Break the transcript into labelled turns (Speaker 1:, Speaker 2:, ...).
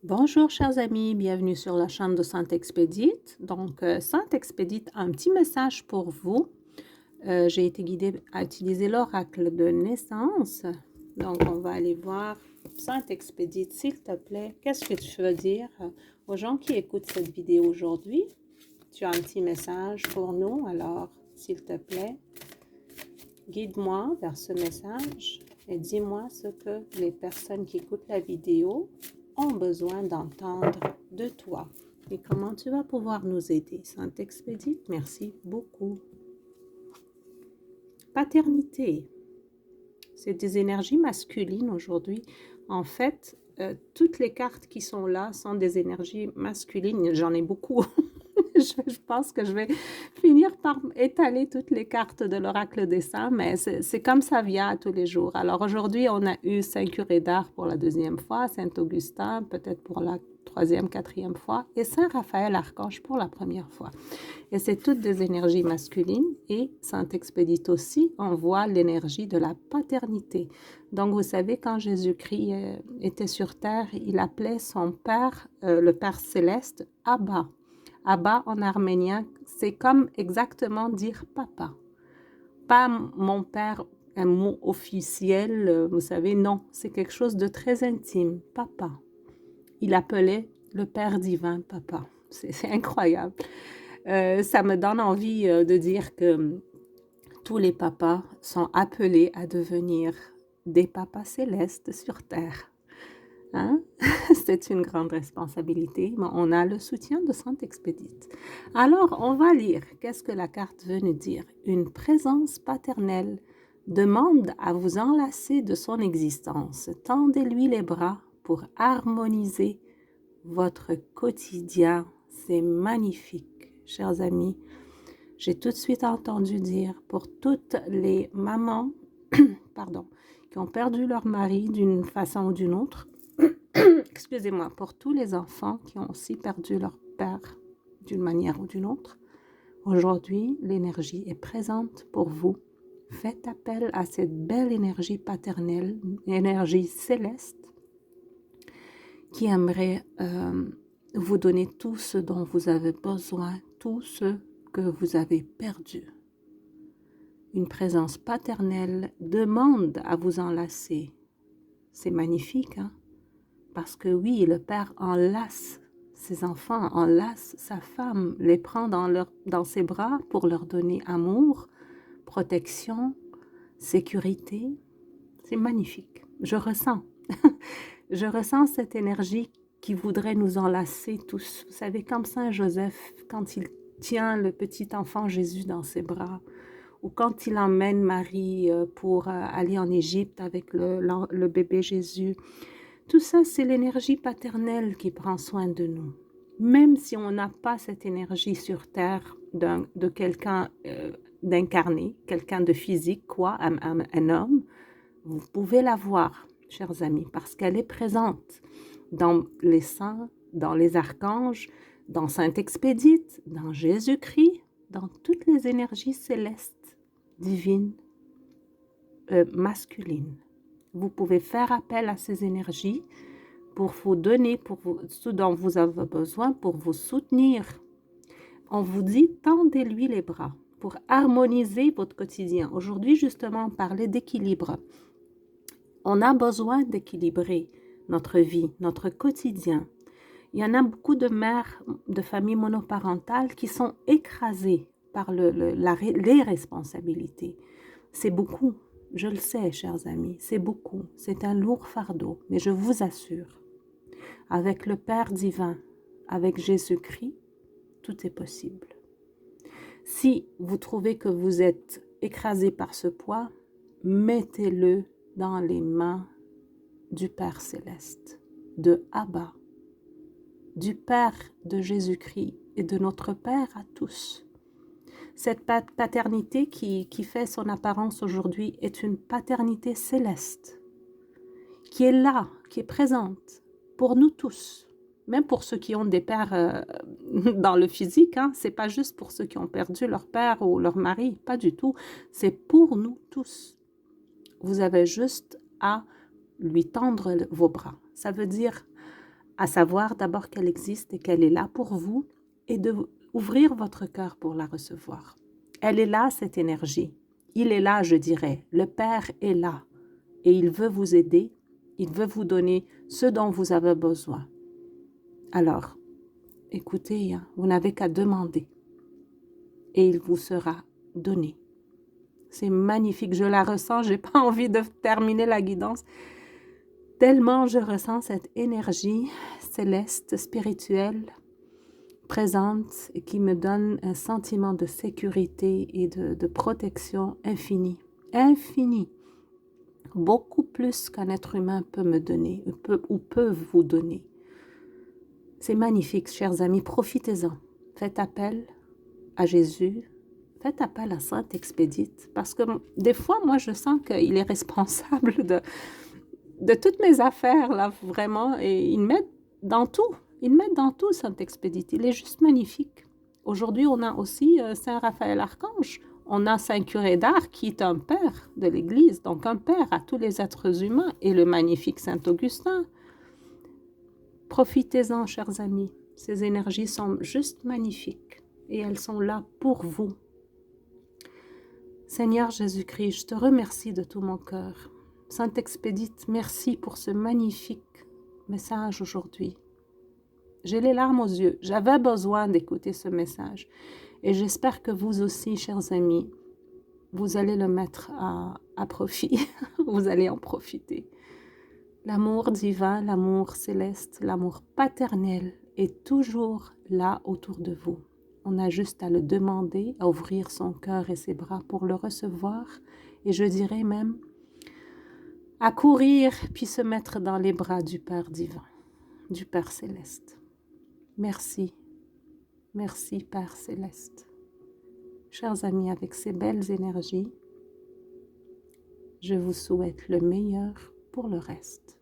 Speaker 1: Bonjour chers amis, bienvenue sur la chaîne de Sainte Expédite. Donc Sainte Expédite a un petit message pour vous. J'ai été guidée à utiliser l'oracle de naissance. Donc on va aller voir Sainte Expédite, s'il te plaît. Qu'est-ce que tu veux dire aux gens qui écoutent cette vidéo aujourd'hui? Tu as un petit message pour nous, alors s'il te plaît, guide-moi vers ce message et dis-moi ce que les personnes qui écoutent la vidéo ont besoin d'entendre de toi et comment tu vas pouvoir nous aider. Sainte Expédite, merci beaucoup. Paternité, c'est des énergies masculines aujourd'hui. En fait, toutes les cartes qui sont là sont des énergies masculines. J'en ai beaucoup. Je pense que je vais finir par étaler toutes les cartes de l'oracle des saints, mais c'est comme ça vient tous les jours. Alors aujourd'hui, on a eu Saint Curé d'Ars pour la deuxième fois, Saint Augustin peut-être pour la troisième, quatrième fois, et Saint Raphaël Archange pour la première fois. Et c'est toutes des énergies masculines, et Saint Expédite aussi envoie l'énergie de la paternité. Donc vous savez, quand Jésus-Christ était sur terre, il appelait son Père, le Père céleste, Abba. Abba en arménien, c'est comme exactement dire papa. Pas mon père, un mot officiel, vous savez, non, c'est quelque chose de très intime, papa. Il appelait le Père divin papa. C'est incroyable. Ça me donne envie de dire que tous les papas sont appelés à devenir des papas célestes sur terre. Hein? C'est une grande responsabilité, mais on a le soutien de Sainte Expédite. Alors, on va lire. Qu'est-ce que la carte veut nous dire? Une présence paternelle demande à vous enlacer de son existence. Tendez-lui les bras pour harmoniser votre quotidien. C'est magnifique, chers amis. J'ai tout de suite entendu dire pour toutes les mamans pardon, qui ont perdu leur mari d'une façon ou d'une autre, excusez-moi, pour tous les enfants qui ont aussi perdu leur père d'une manière ou d'une autre, aujourd'hui, l'énergie est présente pour vous. Faites appel à cette belle énergie paternelle, énergie céleste, qui aimerait vous donner tout ce dont vous avez besoin, tout ce que vous avez perdu. Une présence paternelle demande à vous enlacer. C'est magnifique, hein? Parce que oui, le père enlace ses enfants, enlace sa femme, les prend dans ses bras pour leur donner amour, protection, sécurité. C'est magnifique. Je ressens. Je ressens cette énergie qui voudrait nous enlacer tous. Vous savez, comme Saint Joseph, quand il tient le petit enfant Jésus dans ses bras, ou quand il emmène Marie pour aller en Égypte avec le bébé Jésus. Tout ça, c'est l'énergie paternelle qui prend soin de nous. Même si on n'a pas cette énergie sur terre de quelqu'un d'incarné, quelqu'un de physique, quoi, un homme, vous pouvez la voir, chers amis, parce qu'elle est présente dans les saints, dans les archanges, dans Sainte Expédite, dans Jésus-Christ, dans toutes les énergies célestes, divines, masculines. Vous pouvez faire appel à ces énergies pour vous donner ce dont vous avez besoin, pour vous soutenir. On vous dit, tendez-lui les bras pour harmoniser votre quotidien. Aujourd'hui, justement, on parlait d'équilibre. On a besoin d'équilibrer notre vie, notre quotidien. Il y en a beaucoup de mères de familles monoparentales qui sont écrasées par les responsabilités. C'est beaucoup, je le sais, chers amis, c'est beaucoup. C'est un lourd fardeau, mais je vous assure, avec le Père divin, avec Jésus-Christ, tout est possible. Si vous trouvez que vous êtes écrasé par ce poids, mettez-le dans les mains du Père céleste, de Abba, du Père de Jésus-Christ et de notre Père à tous. Cette paternité qui fait son apparence aujourd'hui est une paternité céleste, qui est là, qui est présente pour nous tous, même pour ceux qui ont des pères dans le physique, hein, c'est pas juste pour ceux qui ont perdu leur père ou leur mari, pas du tout, c'est pour nous tous. Vous avez juste à lui tendre vos bras. Ça veut dire à savoir d'abord qu'elle existe et qu'elle est là pour vous, et de ouvrir votre cœur pour la recevoir. Elle est là, cette énergie. Il est là, je dirais. Le Père est là et il veut vous aider. Il veut vous donner ce dont vous avez besoin. Alors, écoutez, hein, vous n'avez qu'à demander et il vous sera donné. C'est magnifique, je la ressens, j'ai pas envie de terminer la guidance. Tellement je ressens cette énergie céleste, spirituelle, présente et qui me donne un sentiment de sécurité et de protection infinie. Infinie. Beaucoup plus qu'un être humain peut me donner ou peut vous donner. C'est magnifique, chers amis, profitez-en. Faites appel à Jésus, faites appel à Sainte Expédite, parce que des fois, moi, je sens qu'il est responsable de toutes mes affaires, là, vraiment, et il m'aide dans tout. Il m'aide dans tout, Sainte Expédite. Il est juste magnifique. Aujourd'hui, on a aussi Saint Raphaël Archange. On a Saint Curé d'Ars qui est un père de l'Église, donc un père à tous les êtres humains, et le magnifique Saint Augustin. Profitez-en, chers amis. Ces énergies sont juste magnifiques et elles sont là pour vous. Seigneur Jésus-Christ, je te remercie de tout mon cœur. Sainte Expédite, merci pour ce magnifique message aujourd'hui. J'ai les larmes aux yeux. J'avais besoin d'écouter ce message. Et j'espère que vous aussi, chers amis, vous allez le mettre à profit. Vous allez en profiter. L'amour divin, l'amour céleste, l'amour paternel est toujours là autour de vous. On a juste à le demander, à ouvrir son cœur et ses bras pour le recevoir. Et je dirais même à courir puis se mettre dans les bras du Père divin, du Père céleste. Merci, merci Père céleste. Chers amis, avec ces belles énergies, je vous souhaite le meilleur pour le reste.